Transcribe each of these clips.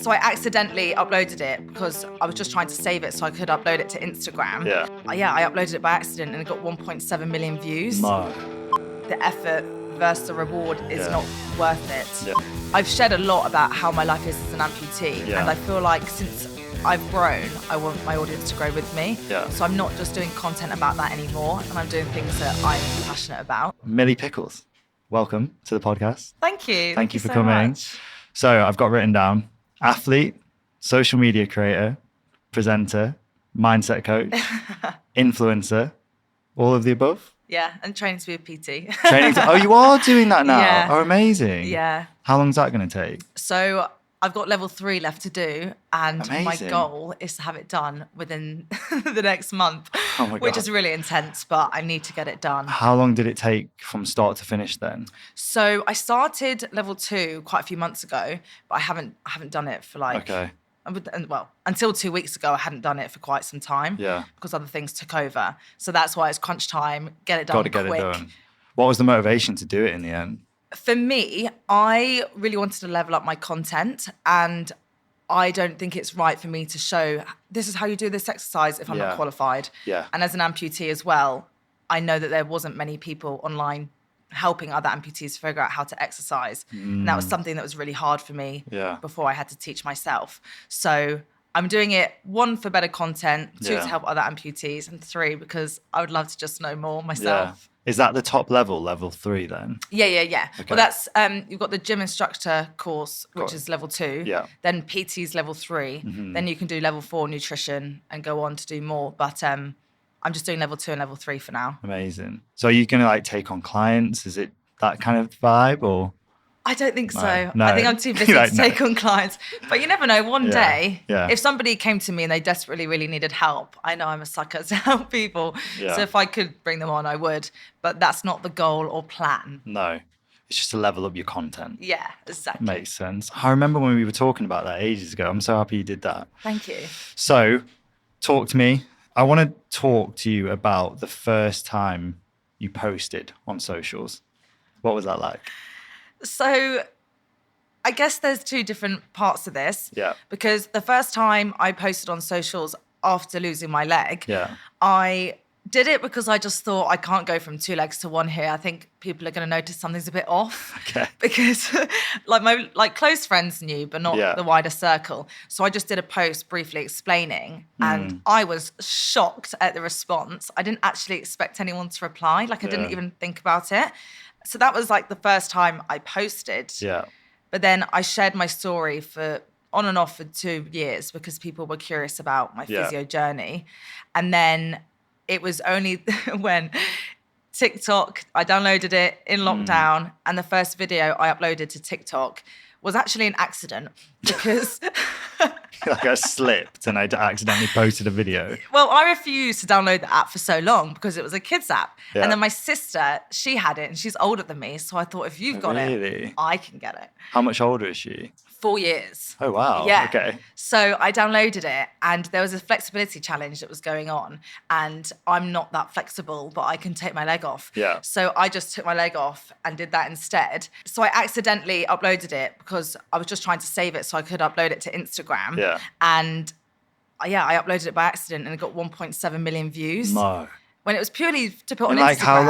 So I accidentally uploaded it because I was just trying to save it so I could upload it to Instagram. Yeah. I uploaded it by accident and it got 1.7 million views. No. The effort versus the reward is Yeah. not worth it. Yeah. I've shared a lot about how my life is as an amputee, Yeah. and I feel like since I've grown, I want my audience to grow with me. Yeah. So I'm not just doing content about that anymore, and I'm doing things that I'm passionate about. Milly Pickles, welcome to the podcast. Thank you. Thank you for so coming. much. So I've got written down athlete, social media creator, presenter, mindset coach, influencer, all of the above. Yeah, and training to be a PT. Oh, you are doing that now? Yeah. Oh, amazing. Yeah. How long is that going to take? So I've got level 3 left to do, and my Amazing. goal is to have it done within the next month, Oh my which God. is really intense, but I need to get it done. How long did it take from start to finish then? So I started level 2 quite a few months ago, but I haven't done it for Okay. until 2 weeks ago, I hadn't done it for quite some time. Yeah. Because other things took over. So that's why it's crunch time, get it done Got to get quick. it done. What was the motivation to do it in the end? For me, I really wanted to level up my content, and I don't think it's right for me to show this is how you do this exercise if I'm Yeah. not qualified. Yeah. And as an amputee as well, I know that there wasn't many people online helping other amputees figure out how to exercise. And that was something that was really hard for me Yeah. before I had to teach myself. So I'm doing it, 1, for better content, 2, Yeah. to help other amputees, and 3, because I would love to just know more myself. Yeah. Is that the top level 3 then? Yeah. Okay. Well, that's you've got the gym instructor course, which Got it. is level 2. Yeah. Then PT's level 3. Then you can do level 4 nutrition and go on to do more. But I'm just doing level 2 and level 3 for now. Amazing. So are you going to take on clients? Is it that kind of vibe or? I don't think so. No. I think I'm too busy Like, to no. take on clients. But you never know. One Yeah, day, yeah. if somebody came to me and they desperately really needed help, I know I'm a sucker to help people. Yeah. So if I could bring them on, I would. But that's not the goal or plan. No. It's just to level up your content. Yeah, exactly. Makes sense. I remember when we were talking about that ages ago. I'm so happy you did that. Thank you. So talk to me. I want to talk to you about the first time you posted on socials. What was that like? So I guess there's 2 different parts to this. Yeah. Because the first time I posted on socials after losing my leg, Yeah. I did it because I just thought I can't go from 2 legs to 1 here. I think people are going to notice something's a bit off. Okay. Because my close friends knew, but not Yeah. the wider circle. So I just did a post briefly explaining, and I was shocked at the response. I didn't actually expect anyone to reply. I didn't Yeah. even think about it. So that was the first time I posted. Yeah. But then I shared my story on and off for 2 years because people were curious about my Yeah. physio journey. And then it was only when TikTok, I downloaded it in lockdown, and the first video I uploaded to TikTok was actually an accident because... I slipped and I accidentally posted a video. Well, I refused to download the app for so long because it was a kids app. Yeah. And then my sister, she had it, and she's older than me. So I thought, if you've got Really? it, I can get it. How much older is she? 4 years. Oh, wow. Yeah. Okay. So I downloaded it, and there was a flexibility challenge that was going on, and I'm not that flexible, but I can take my leg off. Yeah. So I just took my leg off and did that instead. So I accidentally uploaded it because I was just trying to save it so I could upload it to Instagram. Yeah. And I uploaded it by accident, and it got 1.7 million views. No. When it was purely to put on And Instagram. how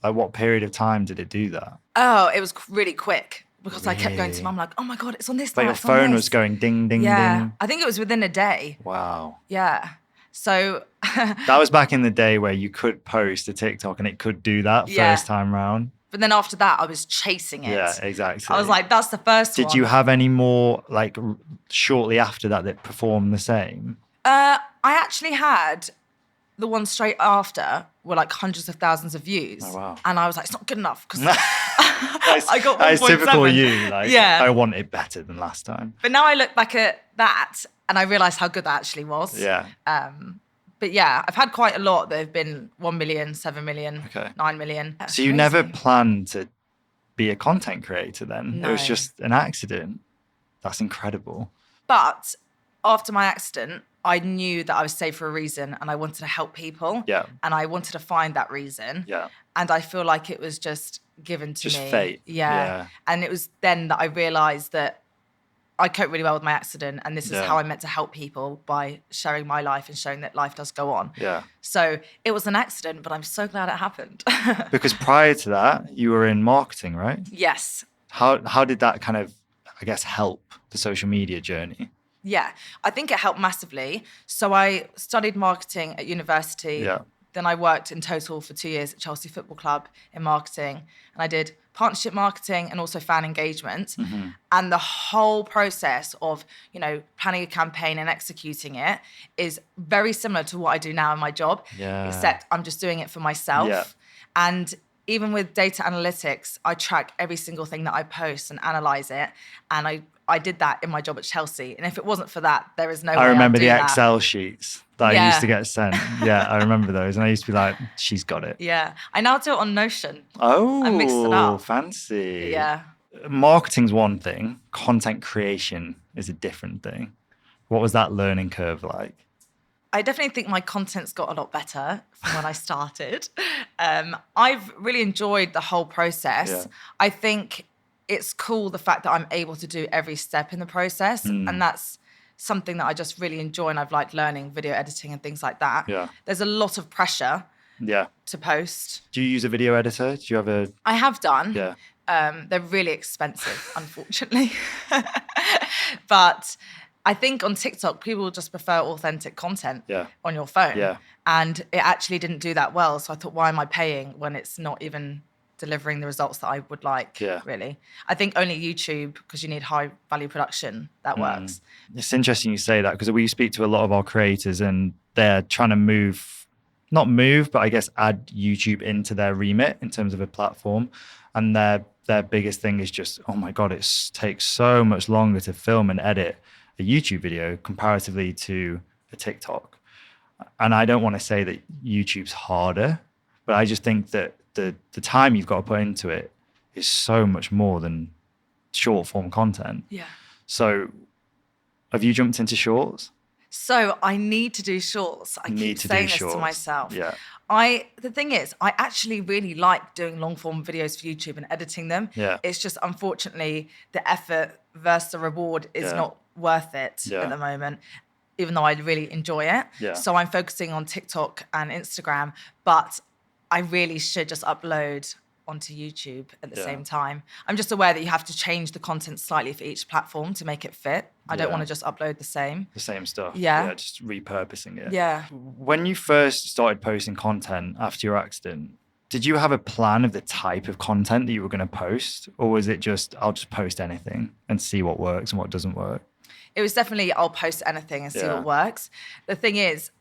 long? What period of time did it do that? Oh, it was really quick. Because I kept going to Really? Mum oh my God, it's on this Like now, your it's on phone this. was going ding, ding, Yeah, ding. I think it was within a day. Wow. Yeah. So That was back in the day where you could post a TikTok and it could do that Yeah. first time round. but then after that, I was chasing it. Yeah, exactly. I was like, that's the first one. Did you have any more shortly after that performed the same? I actually had the one straight after were hundreds of thousands of views. Oh, wow. And I was like, it's not good enough because That's, I got 1.7. That's typical you. Yeah. I want it better than last time. But now I look back at that and I realised how good that actually was. Yeah. But yeah, I've had quite a lot that have been 1 million, 7 million, Okay. 9 million. So you never planned to be a content creator then? No. It was just an accident. That's incredible. But after my accident, I knew that I was saved for a reason, and I wanted to help people. Yeah. And I wanted to find that reason. Yeah. And I feel like it was just given to Just me. fate. Yeah. Yeah. And it was then that I realised that I cope really well with my accident, and this is Yeah. how I'm meant to help people by sharing my life and showing that life does go on. Yeah. So it was an accident, but I'm so glad it happened. Because prior to that, you were in marketing, right? Yes. How did that kind of, I guess, help the social media journey? Yeah, I think it helped massively. So I studied marketing at university. Yeah. Then I worked in total for 2 years at Chelsea Football Club in marketing. And I did partnership marketing and also fan engagement. Mm-hmm. And the whole process of, planning a campaign and executing it is very similar to what I do now in my job, Yeah. except I'm just doing it for myself. Yeah. And even with data analytics, I track every single thing that I post and analyze it. And I did that in my job at Chelsea. And if it wasn't for that, there is no way I remember I'd do the that. Excel sheets that I used to get sent. Yeah, I remember those. And I used to be like, she's got it. Yeah. I now do it on Notion. Oh, I mixed it up. Fancy. Yeah. Marketing's one thing. Content creation is a different thing. What was that learning curve like? I definitely think my content's got a lot better from when I started. I've really enjoyed the whole process. Yeah. I think it's cool the fact that I'm able to do every step in the process. And that's something that I just really enjoy. And I've liked learning video editing and things like that. Yeah. There's a lot of pressure to post. Do you use a video editor? Do you have a... I have done. Yeah. They're really expensive, unfortunately. But I think on TikTok, people just prefer authentic content on your phone. Yeah. And it actually didn't do that well. So I thought, why am I paying when it's not even delivering the results that I would like, really? I think only YouTube, because you need high value production, that works. It's interesting you say that, because we speak to a lot of our creators and they're trying to not move, but I guess add YouTube into their remit in terms of a platform. And their biggest thing is just, oh my God, it takes so much longer to film and edit a YouTube video comparatively to a TikTok. And I don't want to say that YouTube's harder, but I just think that the time you've got to put into it is so much more than short form content. Yeah. So have you jumped into shorts? So I need to do shorts. I keep saying this to myself. Yeah. The thing is, I actually really like doing long form videos for YouTube and editing them. Yeah. It's just, unfortunately, the effort versus the reward is not worth it at the moment, even though I really enjoy it. Yeah. So I'm focusing on TikTok and Instagram, but I really should just upload onto YouTube at the same time. I'm just aware that you have to change the content slightly for each platform to make it fit. I don't want to just upload the same stuff. Yeah, just repurposing it. Yeah. When you first started posting content after your accident, did you have a plan of the type of content that you were going to post? Or was it just, I'll just post anything and see what works and what doesn't work? It was definitely, I'll post anything and see what works. The thing is,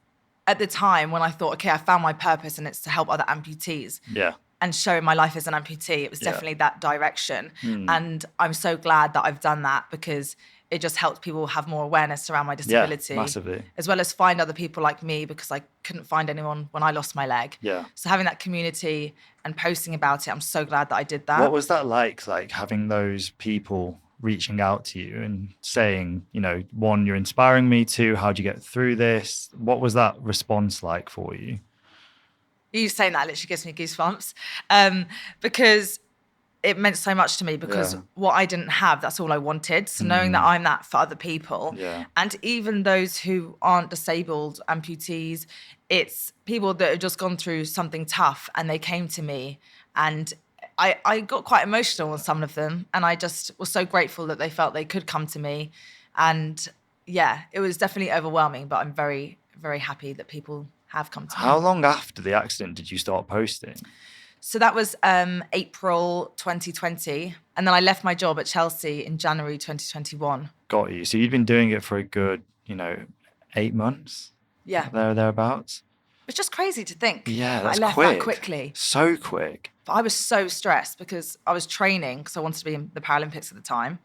at the time when I thought, okay, I found my purpose and it's to help other amputees. Yeah. And show my life as an amputee, it was definitely that direction. And I'm so glad that I've done that, because it just helped people have more awareness around my disability. Yeah, massively. As well as find other people like me, because I couldn't find anyone when I lost my leg. Yeah. So having that community and posting about it, I'm so glad that I did that. What was that like having those people reaching out to you and saying, one, you're inspiring me, two, how'd you get through this? What was that response like for you? You saying that literally gives me goosebumps, because it meant so much to me, because what I didn't have, that's all I wanted. So knowing that I'm that for other people, and even those who aren't disabled amputees, it's people that have just gone through something tough and they came to me, and I got quite emotional on some of them, and I just was so grateful that they felt they could come to me. And it was definitely overwhelming, but I'm very, very happy that people have come to me. How long after the accident did you start posting? So that was April 2020. And then I left my job at Chelsea in January 2021. Got you. So you'd been doing it for a good, 8 months? Yeah. Thereabouts? It's just crazy to think. Yeah, that's I left quick. that quickly. So quick. But I was so stressed because I was training because I wanted to be in the Paralympics at the time.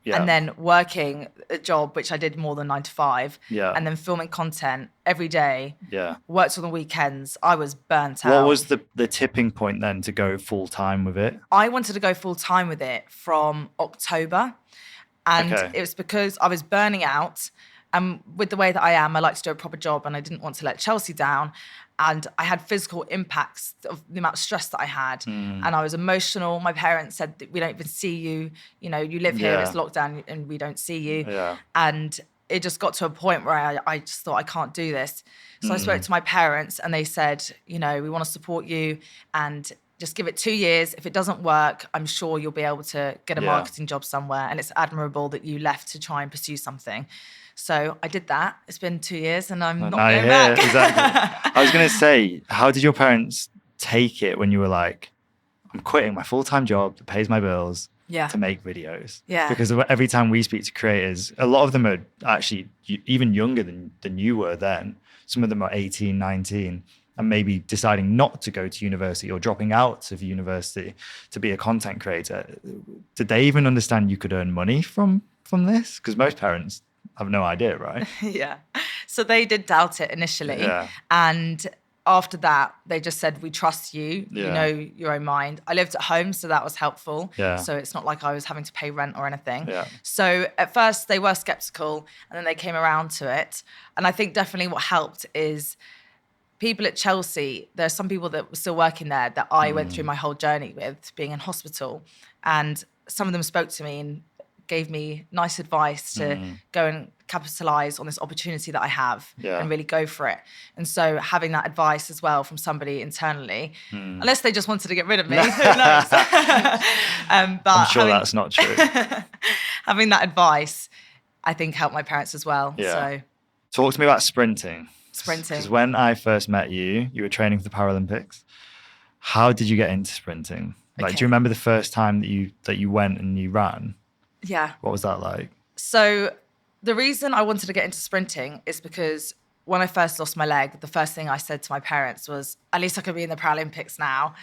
Yeah. And then working a job, which I did more than 9 to 5. Yeah. And then filming content every day. Yeah. Worked on the weekends. I was burnt out. What was the tipping point then to go full time with it? I wanted to go full time with it from October. And it was because I was burning out. And with the way that I am, I like to do a proper job, and I didn't want to let Chelsea down. And I had physical impacts of the amount of stress that I had. And I was emotional. My parents said that we don't even see you. You know, you live here, it's lockdown, and we don't see you. Yeah. And it just got to a point where I just thought, I can't do this. So I spoke to my parents, and they said, you know, we want to support you, and just give it 2 years. If it doesn't work, I'm sure you'll be able to get a marketing job somewhere. And it's admirable that you left to try and pursue something. So I did that. It's been 2 years, and I'm not going back. Exactly. I was going to say, how did your parents take it when you were like, I'm quitting my full-time job that pays my bills to make videos? Yeah. Because every time we speak to creators, a lot of them are actually even younger than you were then. Some of them are 18, 19, and maybe deciding not to go to university or dropping out of university to be a content creator. Did they even understand you could earn money from this? Because most parents have no idea, right? Yeah. So they did doubt it initially. Yeah. And after that, they just said, we trust you. You know your own mind. I lived at home, so that was helpful. Yeah. So it's not like I was having to pay rent or anything. Yeah. So at first they were skeptical, and then they came around to it. And I think definitely what helped is people at Chelsea, there are some people that were still working there that I went through my whole journey with, being in hospital. And some of them spoke to me and gave me nice advice to go and capitalize on this opportunity that I have and really go for it. And so having that advice as well from somebody internally, unless they just wanted to get rid of me, who knows? But I'm sure that's not true. Having that advice, I think, helped my parents as well. Yeah. So talk to me about sprinting. Sprinting. Because when I first met you, you were training for the Paralympics. How did you get into sprinting? Like, do you remember the first time that you went and you ran? Yeah. What was that like? So the reason I wanted to get into sprinting is because when I first lost my leg, the first thing I said to my parents was, at least I could be in the Paralympics now.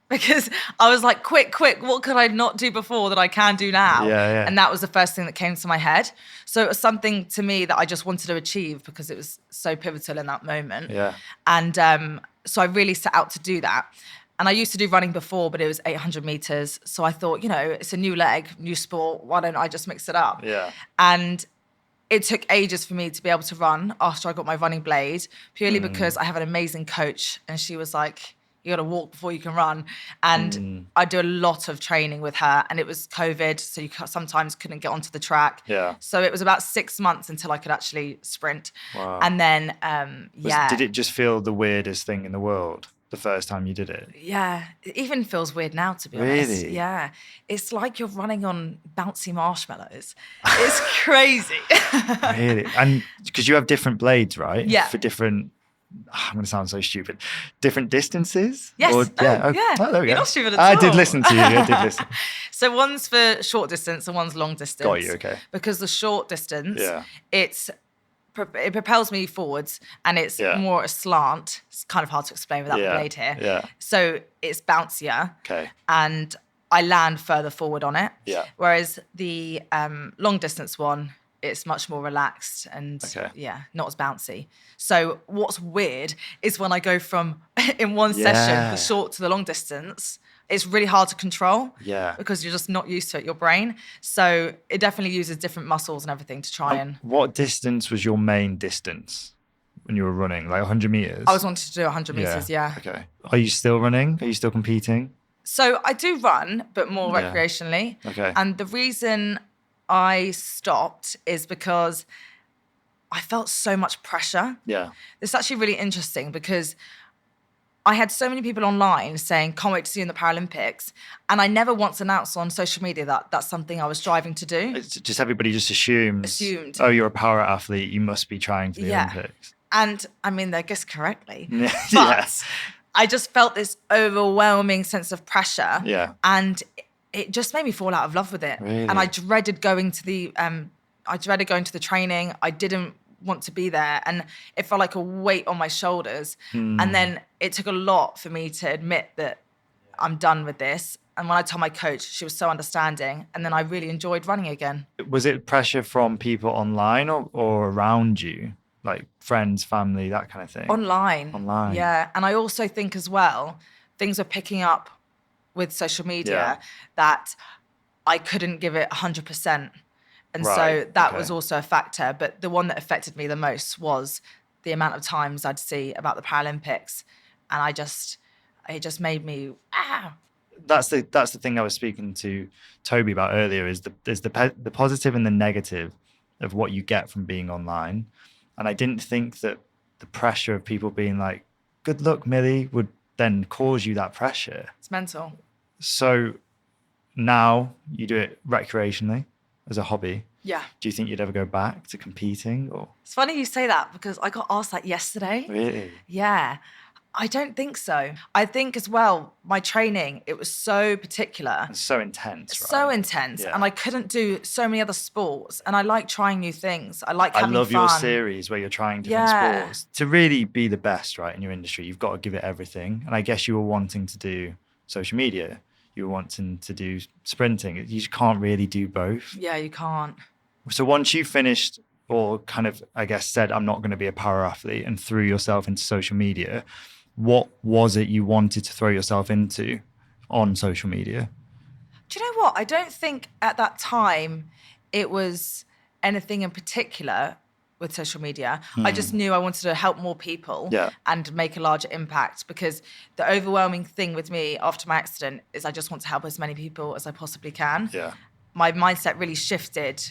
Because I was like, quick, what could I not do before that I can do now? Yeah. And that was the first thing that came to my head. So it was something to me that I just wanted to achieve because it was so pivotal in that moment. Yeah. And so I really set out to do that. And I used to do running before, but it was 800 meters. So I thought, you know, it's a new leg, new sport. Why don't I just mix it up? Yeah. And it took ages for me to be able to run after I got my running blade, purely because I have an amazing coach. And she was like, you got to walk before you can run. And I do a lot of training with her. And it was COVID, so you sometimes couldn't get onto the track. Yeah. So it was about 6 months until I could actually sprint. Wow. And then, Did it just feel the weirdest thing in the world the first time you did it? Yeah. It even feels weird now, to be honest. Really? Yeah. It's like you're running on bouncy marshmallows. It's crazy. Really? And because you have different blades, right? Yeah. For different... I'm going to sound so stupid. Different distances? Yes. Or, yeah. Oh, there we go. You're not stupid at all. I did listen to you. I did listen. So one's for short distance and one's long distance. Got you, okay. Because the short distance, it propels me forwards and it's more a slant. It's kind of hard to explain without the blade here. Yeah. So it's bouncier. Okay. And I land further forward on it. Yeah. Whereas the long distance one, it's much more relaxed and not as bouncy. So what's weird is when I go from in one session, the short to the long distance, it's really hard to control because you're just not used to it, your brain. So it definitely uses different muscles and everything to try and... What distance was your main distance when you were running? Like 100 meters? I was wanting to do 100 meters, yeah. Okay. Are you still running? Are you still competing? So I do run, but more recreationally. Okay. And the reason I stopped is because I felt so much pressure. Yeah. It's actually really interesting because I had so many people online saying, can't wait to see you in the Paralympics. And I never once announced on social media that that's something I was striving to do. It's just everybody just assumed, oh, you're a power athlete, you must be trying for the Olympics. And I mean, I guess correctly. But I just felt this overwhelming sense of pressure. Yeah. And it just made me fall out of love with it. Really? And I dreaded going to the training. I didn't want to be there. And it felt like a weight on my shoulders. And then it took a lot for me to admit that I'm done with this. And when I told my coach, she was so understanding. And then I really enjoyed running again. Was it pressure from people online or around you? Like friends, family, that kind of thing? Online. Yeah. And I also think as well, things are picking up with social media that I couldn't give it 100%. And Right, so that okay. was also a factor. But the one that affected me the most was the amount of times I'd see about the Paralympics. And it just made me, That's the thing I was speaking to Toby about earlier, is the positive and the negative of what you get from being online. And I didn't think that the pressure of people being like, good luck, Millie, would then cause you that pressure. It's mental. So now you do it recreationally as a hobby. Yeah. Do you think you'd ever go back to competing? Or It's funny you say that because I got asked that yesterday. really? Yeah. I don't think so. I think as well, my training, it was so particular. It's so intense, right? So intense. Yeah. And I couldn't do so many other sports. And I like trying new things. I like I having love fun. your series where you're trying different sports. To really be the best, right, in your industry, you've got to give it everything. And I guess you were wanting to do social media. You were wanting to do sprinting. You just can't really do both. Yeah, you can't. So once you finished, or kind of, I guess, said, I'm not going to be a power athlete, and threw yourself into social media, what was it you wanted to throw yourself into on social media? Do you know what? I don't think at that time it was anything in particular with social media. I just knew I wanted to help more people and make a larger impact, because the overwhelming thing with me after my accident is I just want to help as many people as I possibly can. Yeah. My mindset really shifted,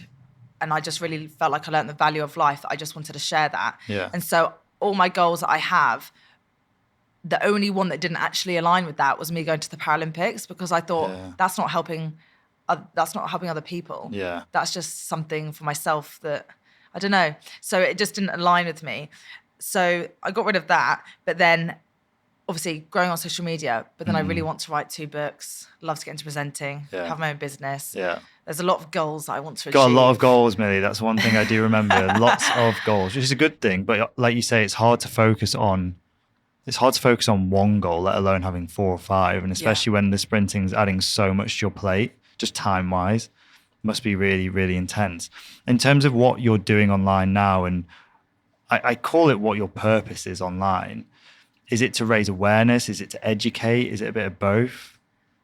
and I just really felt like I learned the value of life. I just wanted to share that. Yeah. And so all my goals that I have, the only one that didn't actually align with that was me going to the Paralympics, because I thought that's not helping other people. Yeah. That's just something for myself that, I don't know. So it just didn't align with me. So I got rid of that. But then obviously growing on social media, but then I really want to write 2 books, love to get into presenting, have my own business. Yeah. There's a lot of goals that I want to achieve. Got a lot of goals, Millie. That's one thing I do remember. Lots of goals, which is a good thing. But like you say, it's hard to focus on one goal, let alone having 4 or 5. And especially when the sprinting's adding so much to your plate, just time-wise, must be really, really intense. In terms of what you're doing online now, and I call it what your purpose is online, is it to raise awareness? Is it to educate? Is it a bit of both?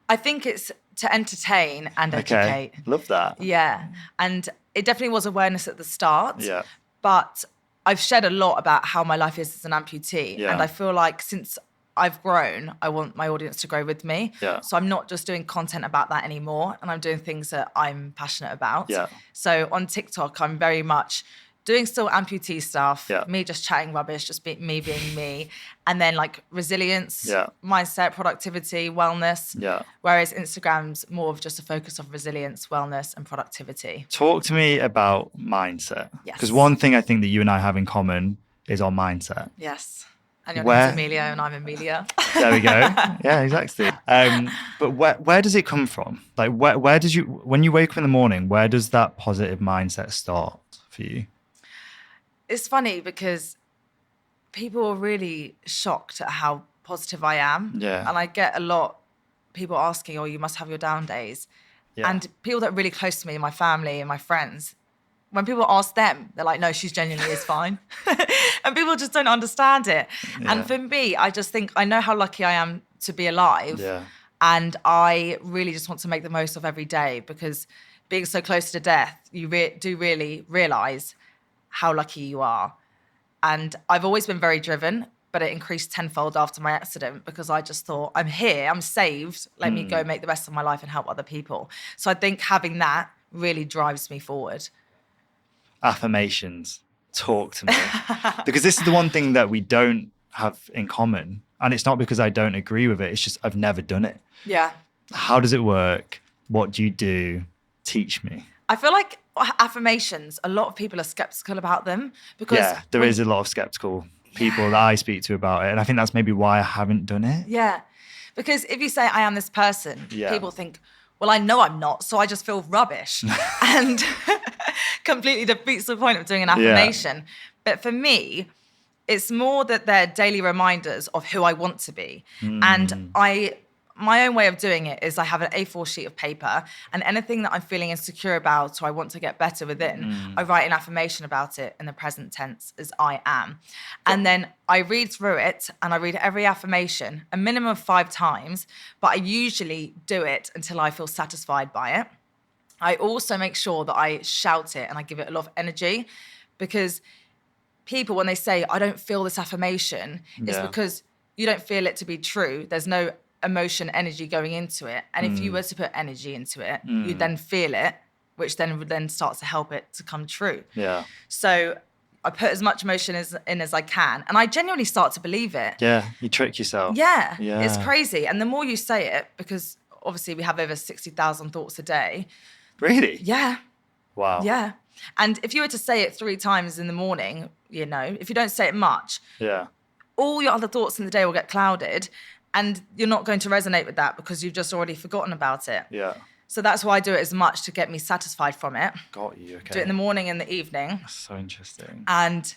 I think it's to entertain and educate. Love that. Yeah. And it definitely was awareness at the start. Yeah. But I've shared a lot about how my life is as an amputee. Yeah. And I feel like since I've grown, I want my audience to grow with me. Yeah. So I'm not just doing content about that anymore, and I'm doing things that I'm passionate about. Yeah. So on TikTok, I'm very much doing still amputee stuff, Yeah. me just chatting rubbish, just me being me. And then like resilience, mindset, productivity, wellness. Yeah. Whereas Instagram's more of just a focus of resilience, wellness, and productivity. Talk to me about mindset. Yes. Because one thing I think that you and I have in common is our mindset. Yes. And your name's Emilio and I'm Amelia. There we go. Yeah, exactly. But where does it come from? Like where does when you wake up in the morning, where does that positive mindset start for you? It's funny because people are really shocked at how positive I am. Yeah. And I get a lot people asking, oh, you must have your down days. Yeah. And people that are really close to me, my family and my friends, when people ask them, they're like, no, she's genuinely is fine. And people just don't understand it. Yeah. And for me, I just think I know how lucky I am to be alive. Yeah. And I really just want to make the most of every day, because being so close to death, you do really realize how lucky you are. And I've always been very driven, but it increased tenfold after my accident, because I just thought, I'm here, I'm saved, let me go make the best of my life and help other people. So I think having that really drives me forward. Affirmations, talk to me. Because this is the one thing that we don't have in common. And it's not because I don't agree with it, it's just I've never done it. Yeah. How does it work? What do you do? Teach me. I feel like affirmations, a lot of people are skeptical about them, because there is a lot of skeptical people that I speak to about it, and I think that's maybe why I haven't done it. Yeah, because if you say I am this person, people think, well, I know I'm not, so I just feel rubbish, and completely defeats the point of doing an affirmation. But for me, it's more that they're daily reminders of who I want to be. And my own way of doing it is I have an A4 sheet of paper, and anything that I'm feeling insecure about or I want to get better within, I write an affirmation about it in the present tense as I am. And then I read through it, and I read every affirmation a minimum of 5 times, but I usually do it until I feel satisfied by it. I also make sure that I shout it and I give it a lot of energy, because people, when they say, I don't feel this affirmation, it's because you don't feel it to be true. There's no emotion, energy going into it. And if you were to put energy into it, you then feel it, which then starts to help it to come true. Yeah. So I put as much emotion in as I can, and I genuinely start to believe it. Yeah, you trick yourself. Yeah, Yeah. it's crazy. And the more you say it, because obviously we have over 60,000 thoughts a day. Really? Yeah. Wow. Yeah. And if you were to say it 3 times in the morning, if you don't say it much, all your other thoughts in the day will get clouded, and you're not going to resonate with that because you've just already forgotten about it. Yeah. So that's why I do it as much, to get me satisfied from it. Got you. Okay. Do it in the morning and the evening. That's so interesting. And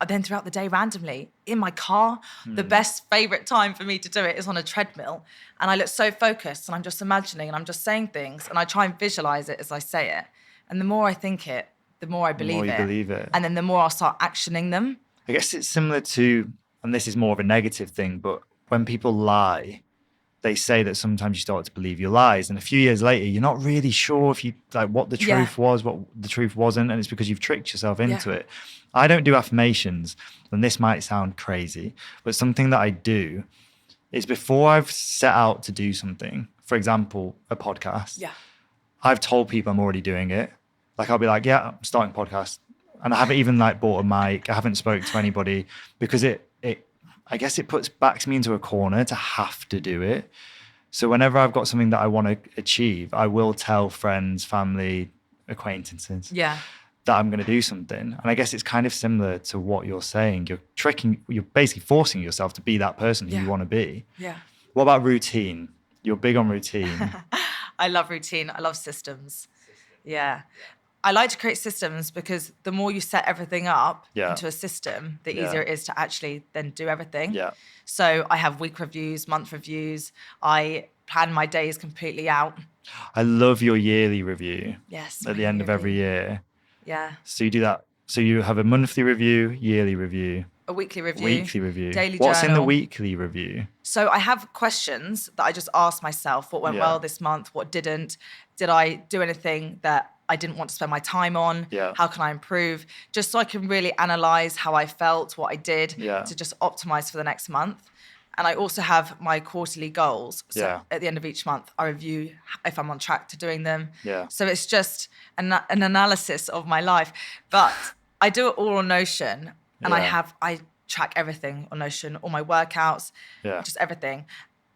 then throughout the day, randomly, in my car, the best favorite time for me to do it is on a treadmill. And I look so focused, and I'm just imagining, and I'm just saying things, and I try and visualize it as I say it. And the more I think it, the more I believe it. And then the more I'll start actioning them. I guess it's similar to, and this is more of a negative thing, but when people lie, they say that sometimes you start to believe your lies, and a few years later, you're not really sure if you like what the truth was, what the truth wasn't, and it's because you've tricked yourself into it. I don't do affirmations, and this might sound crazy, but something that I do is, before I've set out to do something, for example, a podcast, I've told people I'm already doing it. Like, I'll be like, yeah, I'm starting a podcast, and I haven't even like bought a mic. I haven't spoken to anybody, because I guess it backs me into a corner to have to do it. So whenever I've got something that I want to achieve, I will tell friends, family, acquaintances that I'm going to do something. And I guess it's kind of similar to what you're saying. You're basically forcing yourself to be that person who you want to be. Yeah. What about routine? You're big on routine. I love routine. I love systems. Yeah. I like to create systems, because the more you set everything up into a system, the easier it is to actually then do everything. Yeah. So I have week reviews, month reviews. I plan my days completely out. I love your yearly review. Yes. At the end of every year. Yeah. So you do that. So you have a monthly review, yearly review. A weekly review. Weekly review. Daily What's journal. in the weekly review? So I have questions that I just ask myself. What went well this month? What didn't? Did I do anything that I didn't want to spend my time on? How can I improve? Just so I can really analyze how I felt, what I did, to just optimize for the next month. And I also have my quarterly goals. So at the end of each month, I review if I'm on track to doing them. So it's just an analysis of my life. But I do it all on Notion. And I track everything on Notion, all my workouts, just everything.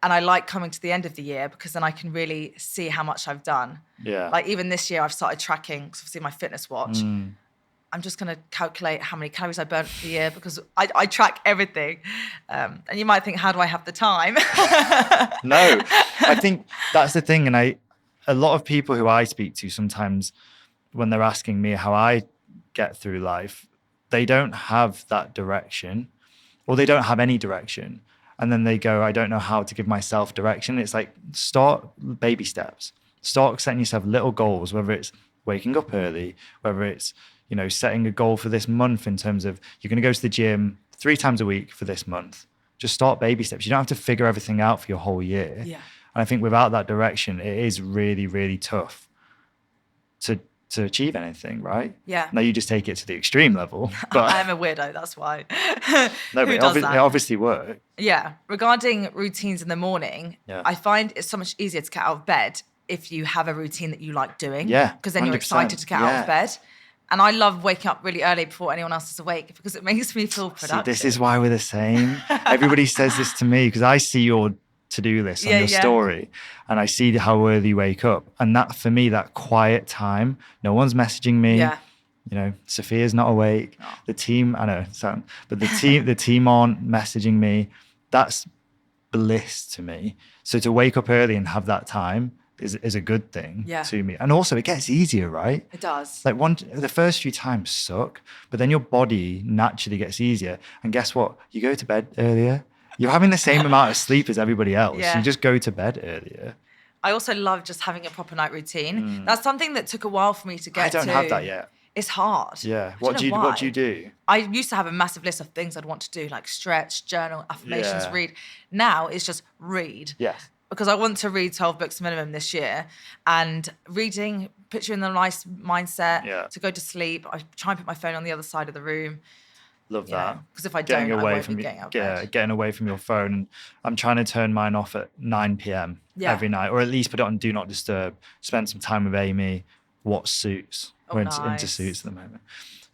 And I like coming to the end of the year, because then I can really see how much I've done. Like even this year, I've started tracking, because obviously my fitness watch. I'm just going to calculate how many calories I burnt for the year, because I track everything. And you might think, how do I have the time? No, I think that's the thing. And a lot of people who I speak to, sometimes when they're asking me how I get through life, they don't have that direction, or they don't have any direction. And then they go, I don't know how to give myself direction. It's like, start baby steps. Start setting yourself little goals, whether it's waking up early, whether it's, setting a goal for this month in terms of you're going to go to the gym 3 times a week for this month. Just start baby steps. You don't have to figure everything out for your whole year. And I think without that direction, it is really, really tough to achieve anything, right? Yeah. Now you just take it to the extreme level. But I am a weirdo, that's why. No, but it obviously works. Yeah. Regarding routines in the morning, I find it's so much easier to get out of bed if you have a routine that you like doing. Yeah. Because then you're 100%. excited to get out of bed. And I love waking up really early before anyone else is awake, because it makes me feel productive. See, this is why we're the same. Everybody says this to me, because I see your to-do list on your story, and I see how early you wake up. And that, for me, that quiet time, no one's messaging me. Sophia's not awake. Oh. The team, I know, but the team aren't messaging me. That's bliss to me. So to wake up early and have that time is a good thing to me. And also it gets easier, right? It does. Like the first few times suck, but then your body naturally gets easier. And guess what? You go to bed earlier. You're having the same amount of sleep as everybody else. You just go to bed earlier. I also love just having a proper night routine. That's something that took a while for me to get to. I don't have that yet. It's hard. Yeah. What do you do? I used to have a massive list of things I'd want to do, like stretch, journal, affirmations, read. Now it's just read. Yes. because I want to read 12 books minimum this year, and reading puts you in a nice mindset to go to sleep. I try and put my phone on the other side of the room. Love that. Because if I don't, I won't be getting out of bed. Getting away from your phone. I'm trying to turn mine off at 9 p.m. every night, or at least put it on Do Not Disturb. Spend some time with Amy. Watch Suits. We're into Suits at the moment.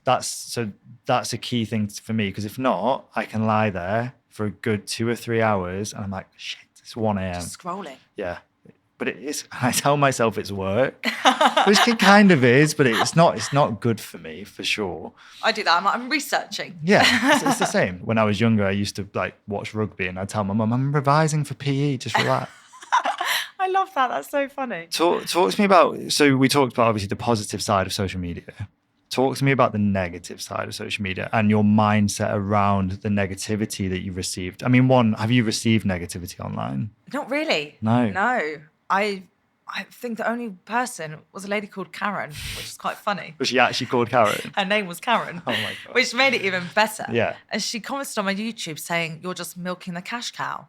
That's a key thing for me, because if not, I can lie there for a good 2 or 3 hours and I'm like, shit, it's 1 a.m. Just scrolling. Yeah. But it is, I tell myself it's work, which it kind of is, but it's not good for me, for sure. I do that. I'm researching. Yeah, it's the same. When I was younger, I used to like watch rugby and I'd tell my mum, I'm revising for PE, just relax. I love that. That's so funny. Talk to me about, so we talked about obviously the positive side of social media. Talk to me about the negative side of social media and your mindset around the negativity that you've received. I mean, one, have you received negativity online? Not really. No. I think the only person was a lady called Karen, which is quite funny. Was she actually called Karen? Her name was Karen. Oh my God. Which made it even better. Yeah. And she commented on my YouTube saying, "You're just milking the cash cow."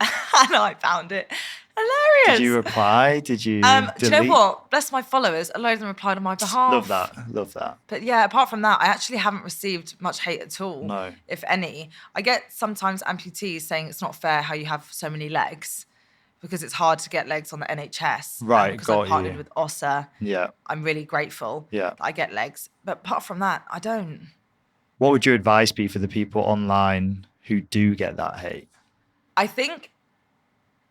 And I found it hilarious. Did you reply? Did you delete? Do you know what? Bless my followers. A load of them replied on my behalf. Love that. But yeah, apart from that, I actually haven't received much hate at all. No. If any. I get sometimes amputees saying it's not fair how you have so many legs, because it's hard to get legs on the NHS. Right, because got I partnered you. with OSA. Yeah. I'm really grateful Yeah. that I get legs. But apart from that, I don't. What would your advice be for the people online who do get that hate? I think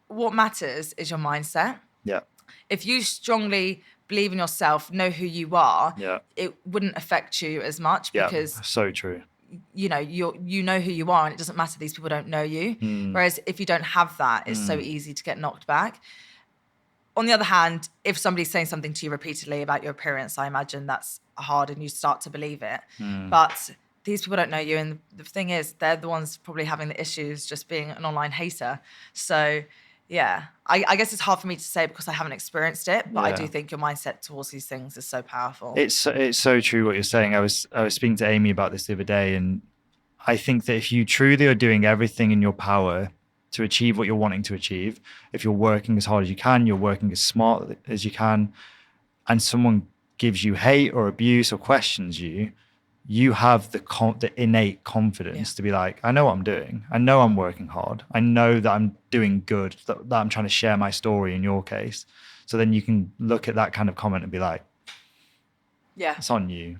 what matters is your mindset. Yeah. If you strongly believe in yourself, know who you are, Yeah. it wouldn't affect you as much, because so true. you know who you are, and it doesn't matter these people don't know you. Whereas if you don't have that, it's so easy to get knocked back. On the other hand, if somebody's saying something to you repeatedly about your appearance, I imagine that's hard and you start to believe it. But these people don't know you, and the thing is, they're the ones probably having the issues just being an online hater. So yeah, I guess it's hard for me to say because I haven't experienced it, but I do think your mindset towards these things is so powerful. It's so true what you're saying. I was speaking to Amy about this the other day, and I think that if you truly are doing everything in your power to achieve what you're wanting to achieve, if you're working as hard as you can, you're working as smart as you can, and someone gives you hate or abuse or questions you, you have the innate confidence to be like, I know what I'm doing. I know I'm working hard. I know that I'm doing good, that I'm trying to share my story in your case. So then you can look at that kind of comment and be like, yeah, it's on you.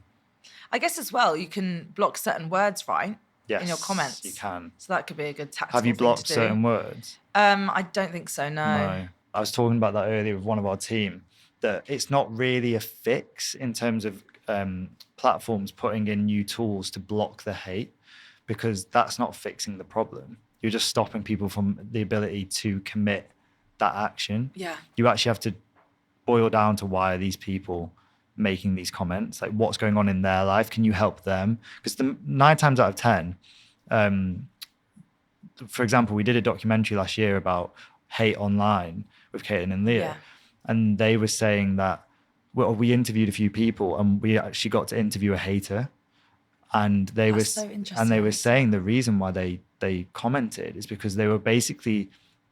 I guess as well, you can block certain words, right? Yes, in your comments. you can. So that could be a good tactical Have you blocked thing to do. certain words? I don't think so, no. I was talking about that earlier with one of our team, that it's not really a fix in terms of platforms putting in new tools to block the hate, because that's not fixing the problem. You're just stopping people from the ability to commit that action. Yeah. You actually have to boil down to why are these people making these comments? Like, what's going on in their life? Can you help them? Because 9 times out of 10, for example, we did a documentary last year about hate online with Caitlin and Leah. And they were saying that, well, we interviewed a few people and we actually got to interview a hater, and they were saying the reason why they commented is because they were basically,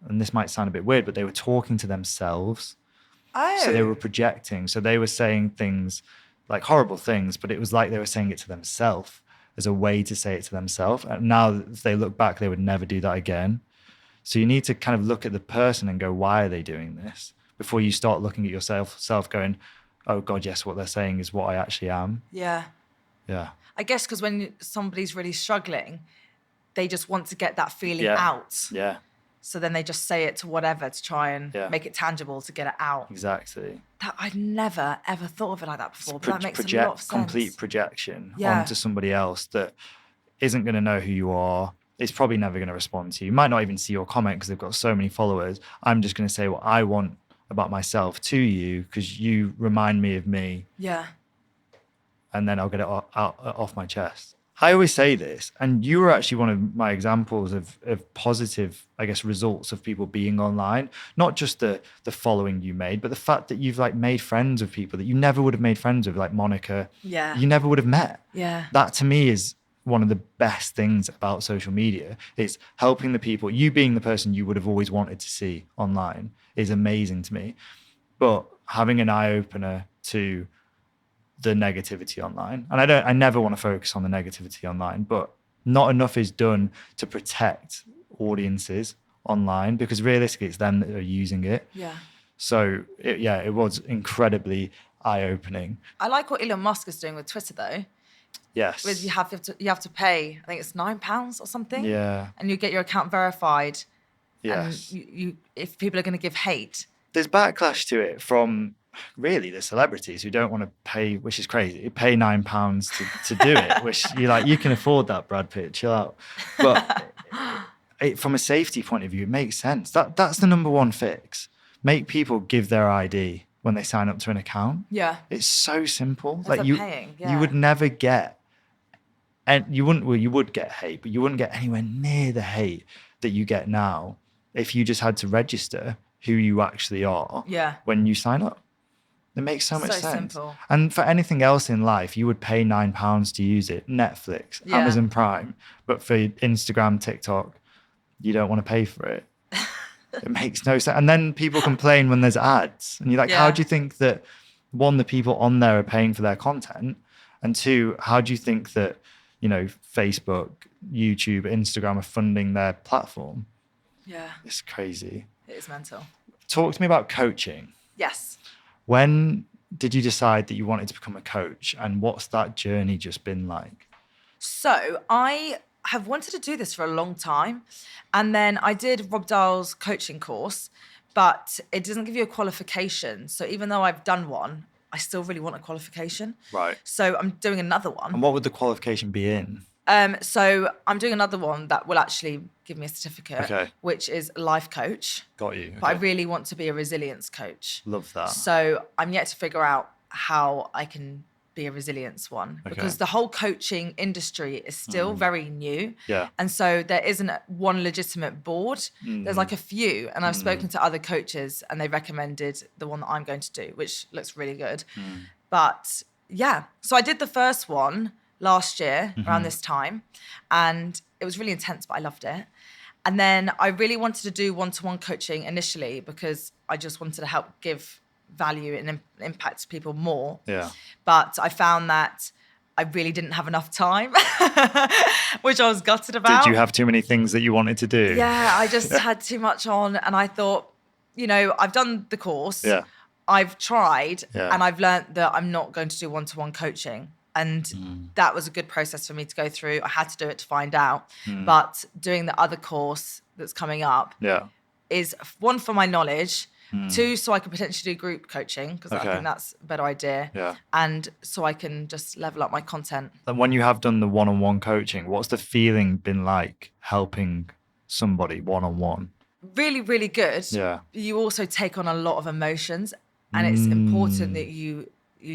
and this might sound a bit weird, but they were talking to themselves. So they were projecting. So they were saying things like horrible things, but it was like they were saying it to themselves as a way to say it to themselves. And now if they look back, they would never do that again. So you need to kind of look at the person and go, why are they doing this? Before you start looking at yourself going, oh God, yes, what they're saying is what I actually am. Yeah. Yeah. I guess because when somebody's really struggling, they just want to get that feeling out. Yeah. So then they just say it to whatever to try and make it tangible to get it out. Exactly. That I'd never, ever thought of it like that before, but that makes a lot of sense. Complete projection onto somebody else that isn't going to know who you are. It's probably never going to respond to you. Might not even see your comment because they've got so many followers. I'm just going to say what I want about myself to you because you remind me of me. Yeah. And then I'll get it off my chest. I always say this, and you were actually one of my examples of positive, I guess, results of people being online. Not just the following you made, but the fact that you've like made friends with people that you never would have made friends with, like Monica. Yeah. You never would have met. Yeah. That to me is one of the best things about social media. It's helping the people. You being the person you would have always wanted to see online is amazing to me. But having an eye opener to the negativity online, and I never want to focus on the negativity online, but not enough is done to protect audiences online, because realistically it's them that are using it. Yeah. So it was incredibly eye-opening. I like what Elon Musk is doing with Twitter though. Yes. With you have to pay, I think it's £9 or something. Yeah. And you get your account verified. Yes. And you if people are going to give hate. There's backlash to it from really the celebrities who don't want to pay, which is crazy. You pay £9 to do it, which you're like, you can afford that, Brad Pitt, chill out. But from a safety point of view, it makes sense. That's the number one fix. Make people give their ID when they sign up to an account. Yeah. It's so simple. Like you would never get, and you would get hate, but you wouldn't get anywhere near the hate that you get now if you just had to register who you actually are when you sign up. It makes so much sense. Simple. And for anything else in life, you would pay £9 to use it. Netflix, Amazon Prime. But for Instagram, TikTok, you don't want to pay for it. It makes no sense. And then people complain when there's ads. And you're like, how do you think that, one, the people on there are paying for their content? And two, how do you think that, Facebook, YouTube, Instagram are funding their platform? Yeah. It's crazy. It is mental. Talk to me about coaching. Yes. When did you decide that you wanted to become a coach, and what's that journey just been like? So I have wanted to do this for a long time. And then I did Rob Dahl's coaching course, but it doesn't give you a qualification. So even though I've done one, I still really want a qualification. Right. So I'm doing another one. And what would the qualification be in? So I'm doing another one that will actually give me a certificate, which is life coach. Got you. Okay. But I really want to be a resilience coach. Love that. So I'm yet to figure out how I can be a resilience one, because the whole coaching industry is still very new. Yeah. And so there isn't one legitimate board. There's like a few. And I've spoken to other coaches and they recommended the one that I'm going to do, which looks really good. But yeah, so I did the first one last year around this time, and it was really intense, but I loved it. And then I really wanted to do one-to-one coaching initially because I just wanted to help give value and impact people more. Yeah. But I found that I really didn't have enough time, which I was gutted about. Did you have too many things that you wanted to do? Yeah, I just had too much on, and I thought, I've done the course. Yeah. I've tried, and I've learned that I'm not going to do one-to-one coaching. And that was a good process for me to go through. I had to do it to find out. But doing the other course that's coming up is, one, for my knowledge, two, so I could potentially do group coaching, because I think that's a better idea. Yeah. And so I can just level up my content. And when you have done the one-on-one coaching, what's the feeling been like helping somebody one-on-one? Really, really good. Yeah. You also take on a lot of emotions, and it's important that you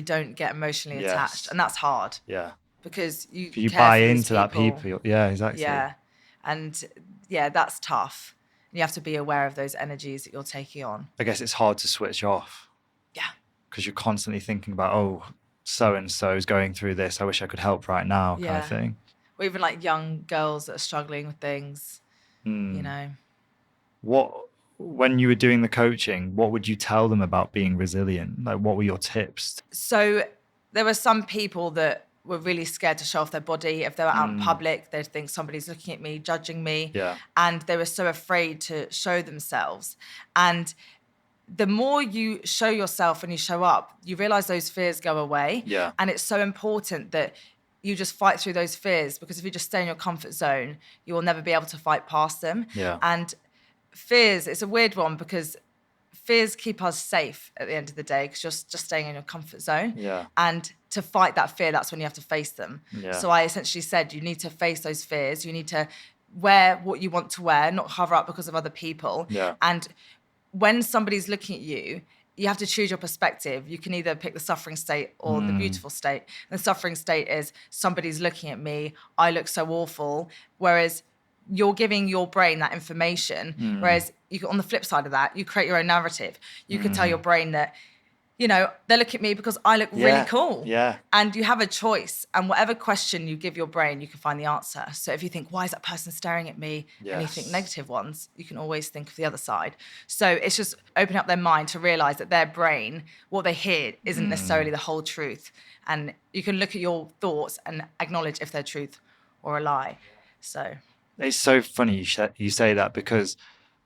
don't get emotionally attached, and that's hard. Yeah. Because you buy into that people. Yeah, exactly. Yeah. And that's tough. You have to be aware of those energies that you're taking on. I guess it's hard to switch off. Yeah. Because you're constantly thinking about, so-and-so is going through this. I wish I could help right now, kind of thing. Or even like young girls that are struggling with things, When you were doing the coaching, what would you tell them about being resilient? Like, what were your tips? So there were some people that were really scared to show off their body. If they were out in public, they'd think somebody's looking at me, judging me. Yeah. And they were so afraid to show themselves. And the more you show yourself and you show up, you realize those fears go away. Yeah. And it's so important that you just fight through those fears, because if you just stay in your comfort zone, you will never be able to fight past them. Yeah. And fears, it's a weird one, because fears keep us safe at the end of the day, because you're just staying in your comfort zone. Yeah. And to fight that fear, that's when you have to face them. Yeah. So I essentially said, you need to face those fears. You need to wear what you want to wear, not cover up because of other people. Yeah. And when somebody's looking at you, you have to choose your perspective. You can either pick the suffering state or the beautiful state. And the suffering state is, somebody's looking at me, I look so awful. Whereas you're giving your brain that information. Whereas on the flip side of that, you create your own narrative. You can tell your brain that, you know, they look at me because I look really cool. Yeah. And you have a choice. And whatever question you give your brain, you can find the answer. So if you think, why is that person staring at me? Yes. And you think negative ones, you can always think of the other side. So it's just opening up their mind to realize that their brain, what they hear isn't necessarily the whole truth. And you can look at your thoughts and acknowledge if they're truth or a lie. So it's so funny you say that, because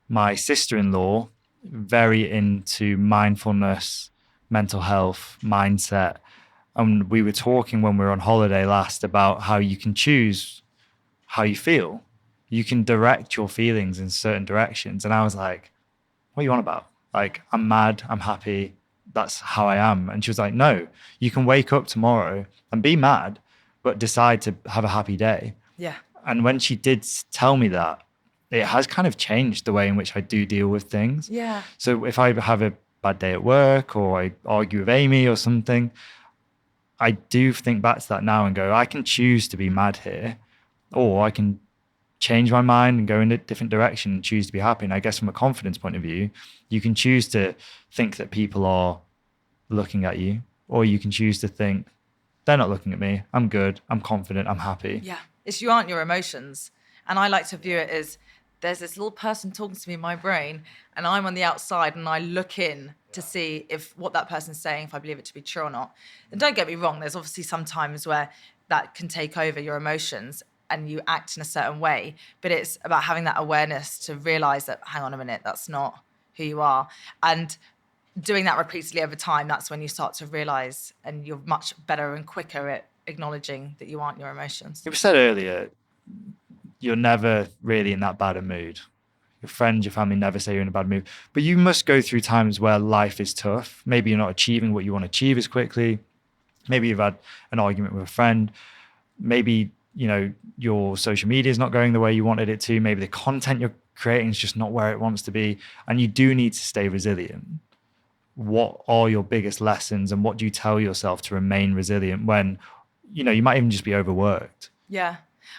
my sister-in-law, very into mindfulness, mental health, mindset. And we were talking when we were on holiday last about how you can choose how you feel. You can direct your feelings in certain directions. And I was like, what are you on about? Like, I'm mad, I'm happy, that's how I am. And she was like, no, you can wake up tomorrow and be mad, but decide to have a happy day. Yeah. And when she did tell me that, it has kind of changed the way in which I do deal with things. Yeah. So if I have a bad day at work, or I argue with Amy or something, I do think back to that now and go, I can choose to be mad here, or I can change my mind and go in a different direction and choose to be happy. And I guess from a confidence point of view, you can choose to think that people are looking at you, or you can choose to think, they're not looking at me, I'm good, I'm confident, I'm happy. Yeah. It's you aren't your emotions. And I like to view it as there's this little person talking to me in my brain, and I'm on the outside and I look in to see if what that person's saying, if I believe it to be true or not. And don't get me wrong, there's obviously some times where that can take over your emotions and you act in a certain way, but it's about having that awareness to realize that, hang on a minute, that's not who you are. And doing that repeatedly over time, that's when you start to realize, and you're much better and quicker at acknowledging that you aren't your emotions. It was said earlier, you're never really in that bad a mood. Your friends, your family never say you're in a bad mood. But you must go through times where life is tough. Maybe you're not achieving what you want to achieve as quickly. Maybe you've had an argument with a friend. Maybe, you know, your social media is not going the way you wanted it to. Maybe the content you're creating is just not where it wants to be. And you do need to stay resilient. What are your biggest lessons, and what do you tell yourself to remain resilient when, you know, you might even just be overworked? Yeah.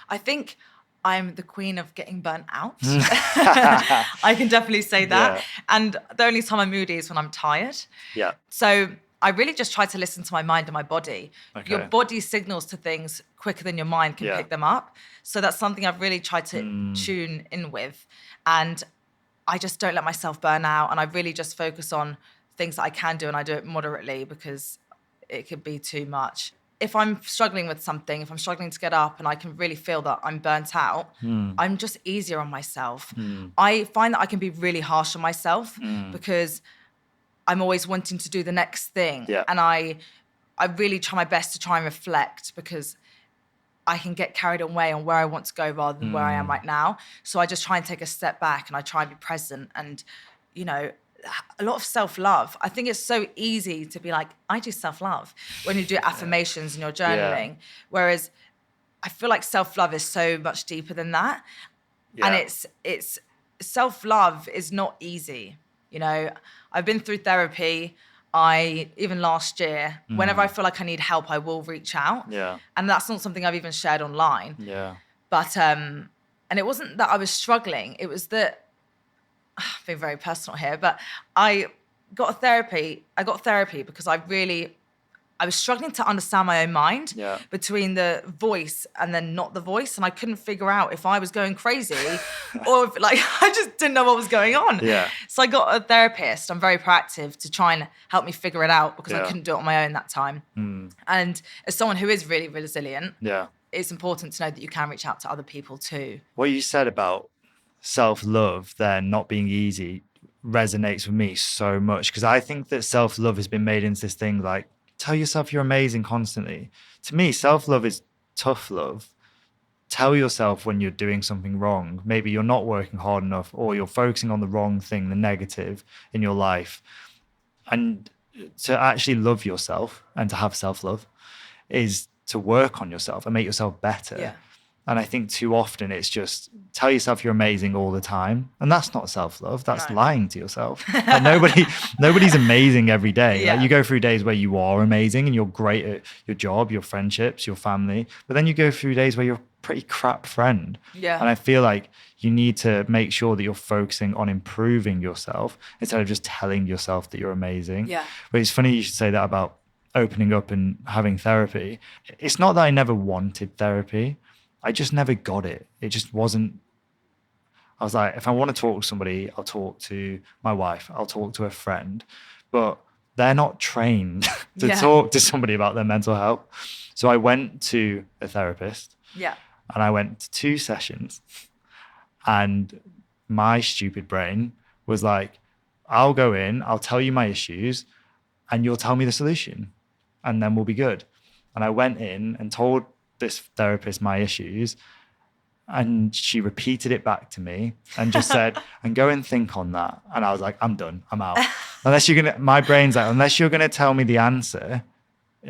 I think I'm the queen of getting burnt out. I can definitely say that. Yeah. And the only time I'm moody is when I'm tired. Yeah. So I really just try to listen to my mind and my body. Okay. Your body signals to things quicker than your mind can pick them up. So that's something I've really tried to tune in with. And I just don't let myself burn out. And I really just focus on things that I can do, and I do it moderately because it could be too much. If I'm struggling with something, if I'm struggling to get up and I can really feel that I'm burnt out, I'm just easier on myself. I find that I can be really harsh on myself because I'm always wanting to do the next thing. Yeah. And I really try my best to try and reflect, because I can get carried away on where I want to go rather than where I am right now. So I just try and take a step back and I try and be present. And, you know, a lot of self-love. I think it's so easy to be like, I do self-love when you do affirmations and you're journaling. Whereas I feel like self-love is so much deeper than that. Yeah. And it's self-love is not easy. You know, I've been through therapy. Even last year, whenever I feel like I need help, I will reach out. Yeah. And that's not something I've even shared online. Yeah. But, and it wasn't that I was struggling. It was that, being very personal here, but I got therapy because I was struggling to understand my own mind between the voice and then not the voice. And I couldn't figure out if I was going crazy or if, like, I just didn't know what was going on. Yeah. So I got a therapist. I'm very proactive to try and help me figure it out, because I couldn't do it on my own that time. And as someone who is really resilient, it's important to know that you can reach out to other people too. What you said about self-love there not being easy resonates with me so much, because I think that self-love has been made into this thing like, tell yourself you're amazing constantly. To me, self-love is tough love. Tell yourself when you're doing something wrong. Maybe you're not working hard enough, or you're focusing on the wrong thing, the negative in your life. And to actually love yourself and to have self-love is to work on yourself and make yourself better. Yeah. And I think too often it's just tell yourself you're amazing all the time. And that's not self-love. That's lying to yourself. Like nobody's amazing every day. Yeah. Like you go through days where you are amazing and you're great at your job, your friendships, your family. But then you go through days where you're pretty crap friend. Yeah. And I feel like you need to make sure that you're focusing on improving yourself instead of just telling yourself that you're amazing. Yeah. But it's funny you should say that about opening up and having therapy. It's not that I never wanted therapy. I just never got it. It just wasn't. I was like, if I want to talk to somebody, I'll talk to my wife, I'll talk to a friend, but they're not trained to talk to somebody about their mental health. So I went to a therapist. Yeah. And I went to 2 sessions, and my stupid brain was like, I'll go in, I'll tell you my issues, and you'll tell me the solution, and then we'll be good. And I went in and told this therapist my issues, and she repeated it back to me and just said, and go and think on that. And I was like, I'm done, I'm out. My brain's like, unless you're going to tell me the answer,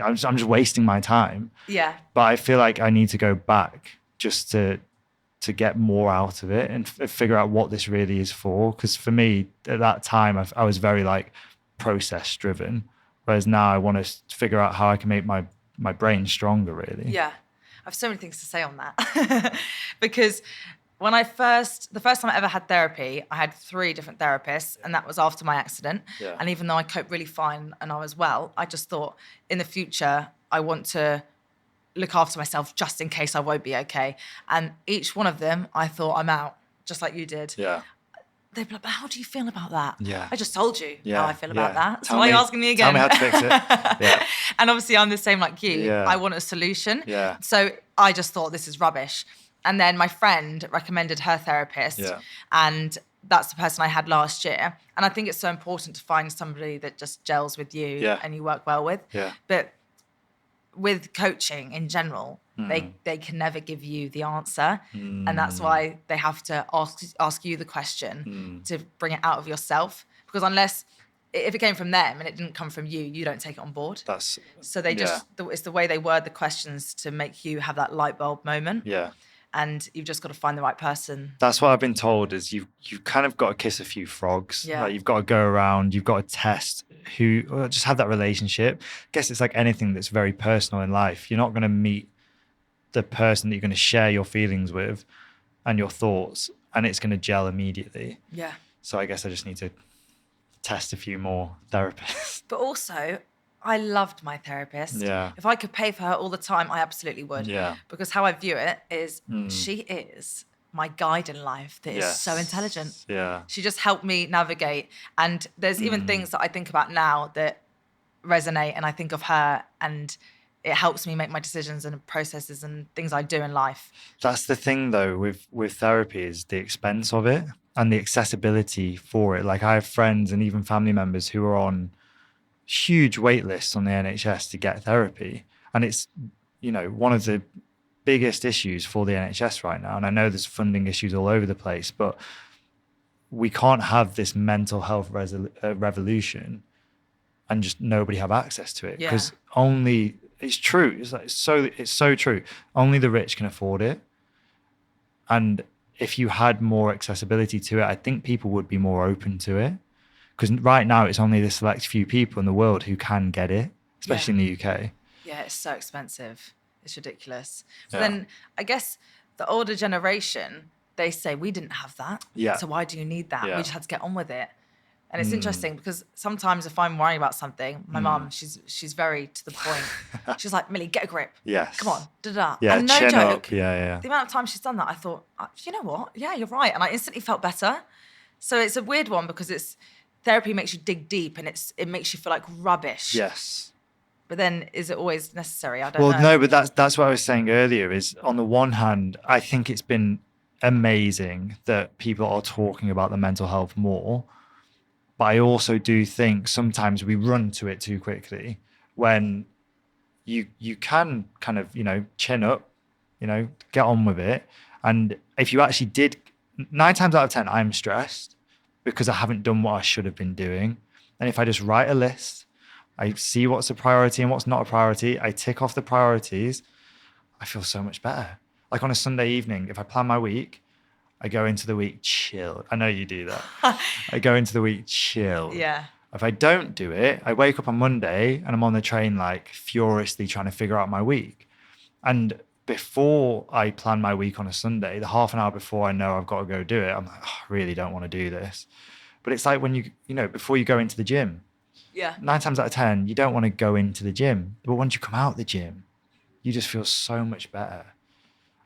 I'm just wasting my time. Yeah. But I feel like I need to go back just to get more out of it and figure out what this really is for. Because for me, at that time, I was very like process driven. Whereas now I want to figure out how I can make my brain stronger, really. Yeah. I have so many things to say on that. Because when the first time I ever had therapy, I had 3 different therapists, and that was after my accident. Yeah. And even though I coped really fine and I was well, I just thought in the future, I want to look after myself just in case I won't be okay. And each one of them, I thought, I'm out, just like you did. Yeah. They'd be like, but how do you feel about that? Yeah. I just told you how I feel about that. So Tell why are me, you asking me again? Tell me how to fix it. Yeah. And obviously I'm the same like you. Yeah. I want a solution. Yeah. So I just thought this is rubbish. And then my friend recommended her therapist. Yeah. And that's the person I had last year. And I think it's so important to find somebody that just gels with you and you work well with. Yeah. But with coaching in general, they can never give you the answer. And that's why they have to ask you the question to bring it out of yourself. Because if it came from them and it didn't come from you, you don't take it on board. So they it's the way they word the questions to make you have that light bulb moment. Yeah. And you've just got to find the right person. That's what I've been told is you've kind of got to kiss a few frogs. Yeah. Like you've got to go around, you've got to test just have that relationship. I guess it's like anything that's very personal in life. You're not going to meet the person that you're going to share your feelings with and your thoughts, and it's going to gel immediately. Yeah. So I guess I just need to test a few more therapists. But also, I loved my therapist. Yeah. If I could pay for her all the time, I absolutely would. Yeah. Because how I view it is she is my guide in life that is so intelligent. Yeah. She just helped me navigate. And there's even things that I think about now that resonate, and I think of her, and it helps me make my decisions and processes and things I do in life. That's the thing though with therapy is the expense of it and the accessibility for it. Like I have friends and even family members who are on huge wait lists on the NHS to get therapy. And it's, one of the biggest issues for the NHS right now. And I know there's funding issues all over the place, but we can't have this mental health revolution and just nobody have access to it. Because it's true. It's so true. Only the rich can afford it. And if you had more accessibility to it, I think people would be more open to it. Because right now it's only the select few people in the world who can get it, especially in the UK. Yeah, it's so expensive. It's ridiculous. But then I guess the older generation, they say, we didn't have that. Yeah. So why do you need that? Yeah. We just had to get on with it. And it's interesting because sometimes if I'm worrying about something, my mum, she's very to the point. She's like, Milly, get a grip. Yes. Come on, da-da. Yeah, and no chin joke. up. Yeah. The amount of times she's done that, I thought, you know what? Yeah, you're right. And I instantly felt better. So it's a weird one because therapy makes you dig deep and it makes you feel like rubbish. Yes. But then is it always necessary? I don't know. Well, no, but that's what I was saying earlier is on the one hand, I think it's been amazing that people are talking about the mental health more. But I also do think sometimes we run to it too quickly when you can kind of, chin up, get on with it. And if you actually did, 9 times out of 10, I'm stressed because I haven't done what I should have been doing. And if I just write a list, I see what's a priority and what's not a priority, I tick off the priorities, I feel so much better. Like on a Sunday evening, if I plan my week, I go into the week chilled. I know you do that. I go into the week chilled. Yeah. If I don't do it, I wake up on Monday and I'm on the train like furiously trying to figure out my week. And before I plan my week on a Sunday, the half an hour before I know I've got to go do it, I'm like, oh, I really don't want to do this. But it's like when before you go into the gym, 9 times out of 10, you don't want to go into the gym. But once you come out the gym, you just feel so much better.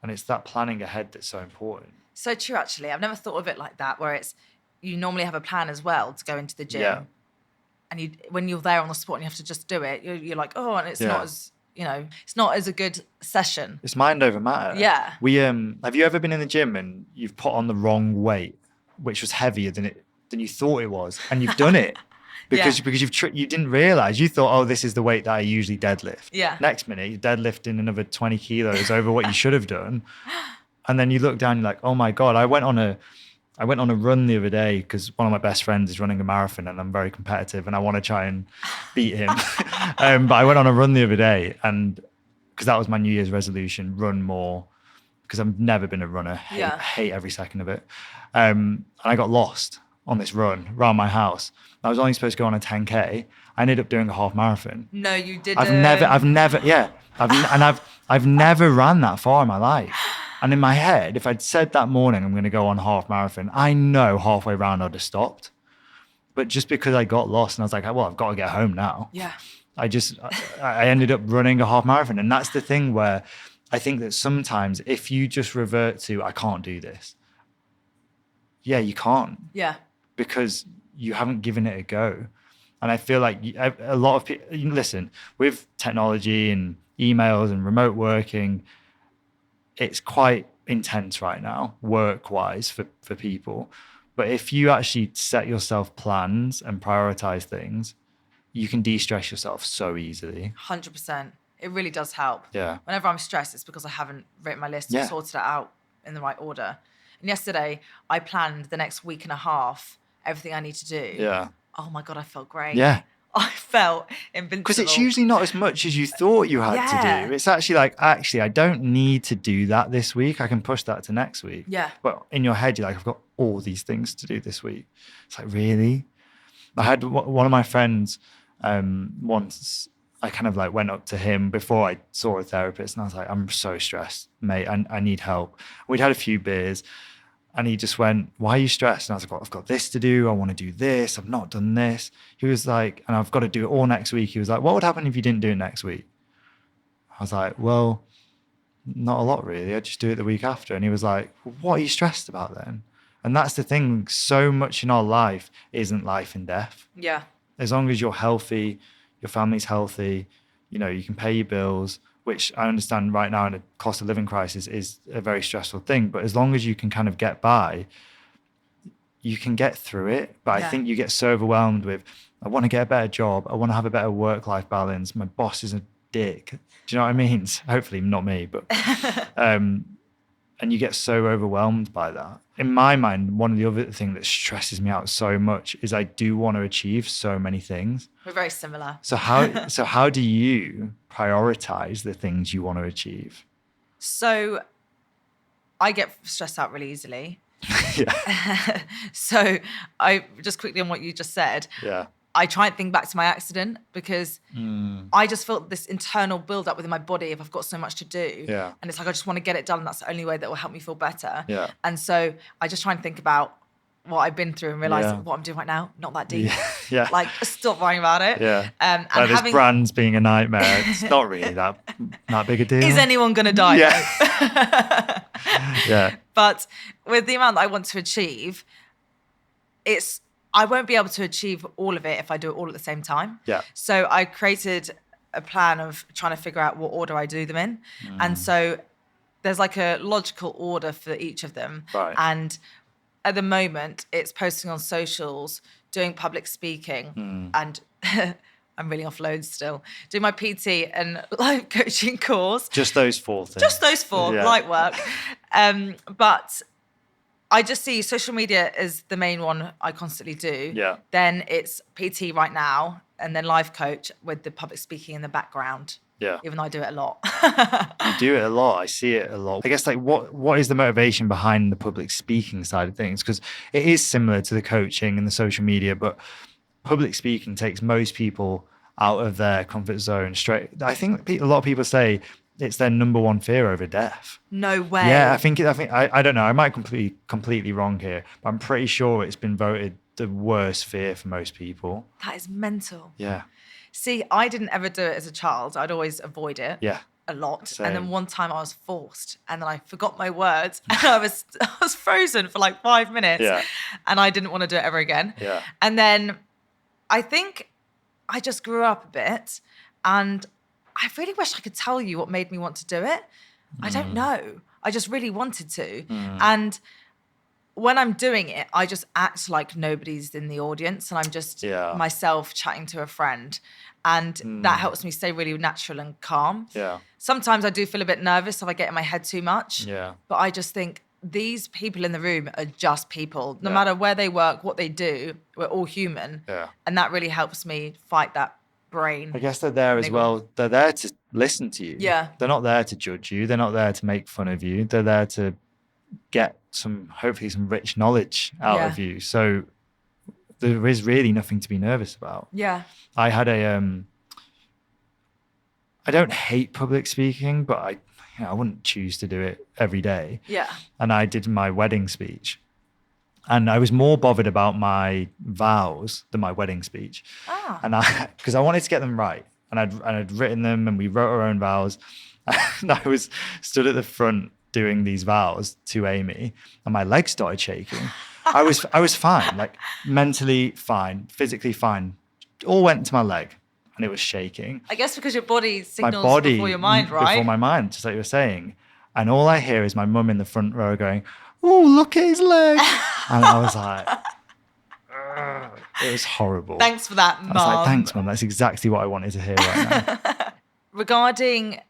And it's that planning ahead that's so important. So true, actually. I've never thought of it like that, where you normally have a plan as well to go into the gym. Yeah. And when you're there on the spot and you have to just do it, you're like, oh, and it's not as, it's not as a good session. It's mind over matter. Yeah. Have you ever been in the gym and you've put on the wrong weight, which was heavier than you thought it was, and you've done it because you didn't realize, you thought, oh, this is the weight that I usually deadlift. Yeah. Next minute, you're deadlifting another 20 kilos over what you should have done. And then you look down, you're like, oh my God, I went on a run the other day because one of my best friends is running a marathon and I'm very competitive and I want to try and beat him. But I went on a run the other day, and because that was my New Year's resolution, run more, because I've never been a runner. Hate every second of it. And I got lost on this run around my house. I was only supposed to go on a 10K. I ended up doing a half marathon. No, you didn't. I've never ran that far in my life. And in my head, if I'd said that morning, I'm going to go on half marathon, I know halfway around I'd have stopped. But just because I got lost and I was like, well, I've got to get home now. Yeah. I ended up running a half marathon. And that's the thing where I think that sometimes if you just revert to, I can't do this. Yeah, you can't. Yeah. Because you haven't given it a go. And I feel like a lot of people, listen, with technology and emails and remote working, it's quite intense right now, work-wise for people. But if you actually set yourself plans and prioritize things, you can de-stress yourself so easily. 100%. It really does help. Yeah. Whenever I'm stressed, it's because I haven't written my list or sorted it out in the right order. And yesterday, I planned the next week and a half, everything I need to do. Yeah. Oh my God, I felt great. Yeah. I felt invincible. Because it's usually not as much as you thought you had to do. It's actually like, I don't need to do that this week. I can push that to next week. Yeah. But in your head, you're like, I've got all these things to do this week. It's like, really? I had one of my friends once, I kind of like went up to him before I saw a therapist and I was like, I'm so stressed, mate. I need help. We'd had a few beers. And he just went, why are you stressed? And I was like, well, I've got this to do. I want to do this. I've not done this. He was like, and I've got to do it all next week. He was like, what would happen if you didn't do it next week? I was like, well, not a lot really. I'd just do it the week after. And he was like, what are you stressed about then? And that's the thing. So much in our life isn't life and death. Yeah. As long as you're healthy, your family's healthy, you can pay your bills, which I understand right now in a cost of living crisis is a very stressful thing. But as long as you can kind of get by, you can get through it. But I think you get so overwhelmed with, I want to get a better job. I want to have a better work-life balance. My boss is a dick. Do you know what I mean? Hopefully not me, but and you get so overwhelmed by that. In my mind, one of the other things that stresses me out so much is I do want to achieve so many things. We're very similar. So how do you prioritize the things you want to achieve? So I get stressed out really easily. Yeah. So I just quickly on what you just said. Yeah. I try and think back to my accident because I just felt this internal build-up within my body if I've got so much to do. Yeah. And it's like, I just want to get it done. And that's the only way that will help me feel better. Yeah. And so I just try and think about what I've been through and realize what I'm doing right now, not that deep. Yeah. Like, stop worrying about it. Yeah. And this brand's being a nightmare. It's not really that big a deal. Is anyone going to die? Yeah. Yeah. But with the amount that I want to achieve, I won't be able to achieve all of it if I do it all at the same time. Yeah. So I created a plan of trying to figure out what order I do them in. And so there's like a logical order for each of them. Right. And at the moment, it's posting on socials, doing public speaking, and I'm really off loads still, doing my PT and life coaching course. Just those 4 things. Just those 4, light work. But I just see social media as the main one I constantly do. Yeah. Then it's PT right now, and then life coach with the public speaking in the background. Yeah. Even though I do it a lot. You do it a lot. I see it a lot. I guess like what is the motivation behind the public speaking side of things? Because it is similar to the coaching and the social media, but public speaking takes most people out of their comfort zone straight. I think a lot of people say it's their number one fear over death. No way. Yeah, I don't know. I might completely wrong here, but I'm pretty sure it's been voted the worst fear for most people. That is mental. Yeah. See, I didn't ever do it as a child. I'd always avoid it. Yeah. A lot. Same. And then one time I was forced and then I forgot my words and I was frozen for like 5 minutes. Yeah. And I didn't want to do it ever again. Yeah. And then I think I just grew up a bit and I really wish I could tell you what made me want to do it. I don't know. I just really wanted to. And when I'm doing it, I just act like nobody's in the audience and I'm just myself chatting to a friend. And that helps me stay really natural and calm. Yeah. Sometimes I do feel a bit nervous if I get in my head too much. Yeah. But I just think these people in the room are just people. No matter where they work, what they do, we're all human. Yeah. And that really helps me fight that brain. I guess they're there as well. They're there to listen to you. Yeah. They're not there to judge you. They're not there to make fun of you. They're there to get hopefully some rich knowledge out of you. So there is really nothing to be nervous about. Yeah. I had I don't hate public speaking, but I wouldn't choose to do it every day. Yeah. And I did my wedding speech. And I was more bothered about my vows than my wedding speech. Ah. And because I wanted to get them right. And I'd written them and we wrote our own vows. And I was stood at the front doing these vows to Amy and my legs started shaking. I was fine, like mentally fine, physically fine. All went to my leg and it was shaking. I guess because your body signals before your mind, right? Before my mind, just like you were saying. And all I hear is my mum in the front row going, "Oh, look at his leg." And I was like, ugh. It was horrible. Thanks for that, Mum. I was like, thanks, Mum. That's exactly what I wanted to hear right now. Regarding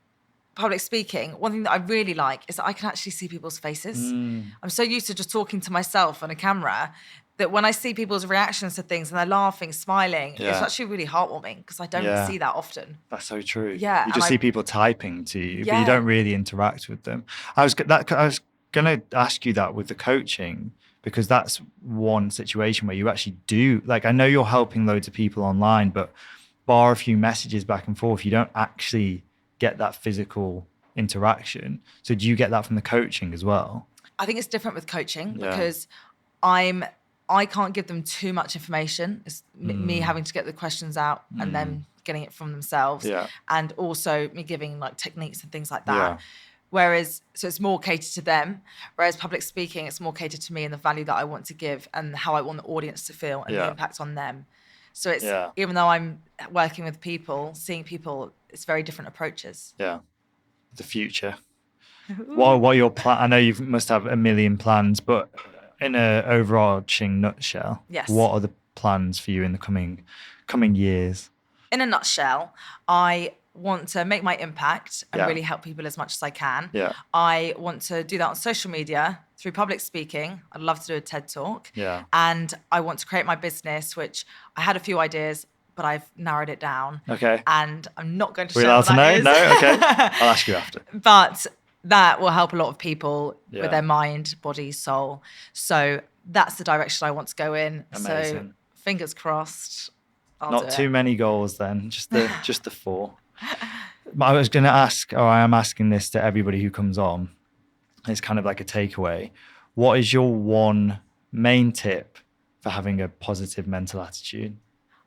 public speaking, one thing that I really like is that I can actually see people's faces. I'm so used to just talking to myself on a camera that when I see people's reactions to things and they're laughing, smiling, it's actually really heartwarming because I don't see that often. That's so true. Yeah. You just see people typing to you, but you don't really interact with them. I was going to ask you that with the coaching, because that's one situation where you actually do, like, I know you're helping loads of people online, but bar a few messages back and forth, you don't actually get that physical interaction. So do you get that from the coaching as well? I think it's different with coaching because I can't give them too much information. It's me having to get the questions out and then getting it from themselves. Yeah. And also me giving like techniques and things like that. Yeah. Whereas, so it's more catered to them. Whereas public speaking, it's more catered to me and the value that I want to give and how I want the audience to feel and the impact on them. So it's, even though I'm working with people, seeing people, it's very different approaches. Yeah. The future. What are your plans? I know you must have a million plans, but in an overarching nutshell, what are the plans for you in the coming years? In a nutshell, I want to make my impact and really help people as much as I can. Yeah. I want to do that on social media through public speaking. I'd love to do a TED Talk. Yeah. And I want to create my business, which I had a few ideas, but I've narrowed it down. Okay. And I'm not going to share what that is. No? Okay. I'll ask you after. But that will help a lot of people with their mind, body, soul. So that's the direction I want to go in. Amazing. So fingers crossed. Not too many goals then, just the 4. I was going to ask, or I am asking this to everybody who comes on. It's kind of like a takeaway. What is your one main tip for having a positive mental attitude?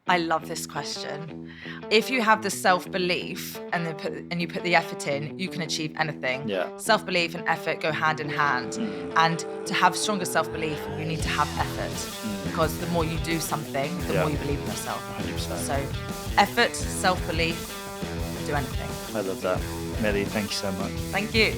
I love this question. If you have the self-belief and you put the effort in, you can achieve anything. Yeah. Self-belief and effort go hand in hand. And to have stronger self-belief, you need to have effort. Because the more you do something, the more you believe in yourself. 100%. So effort, self-belief, do anything. I love that. Milly, thank you so much. Thank you.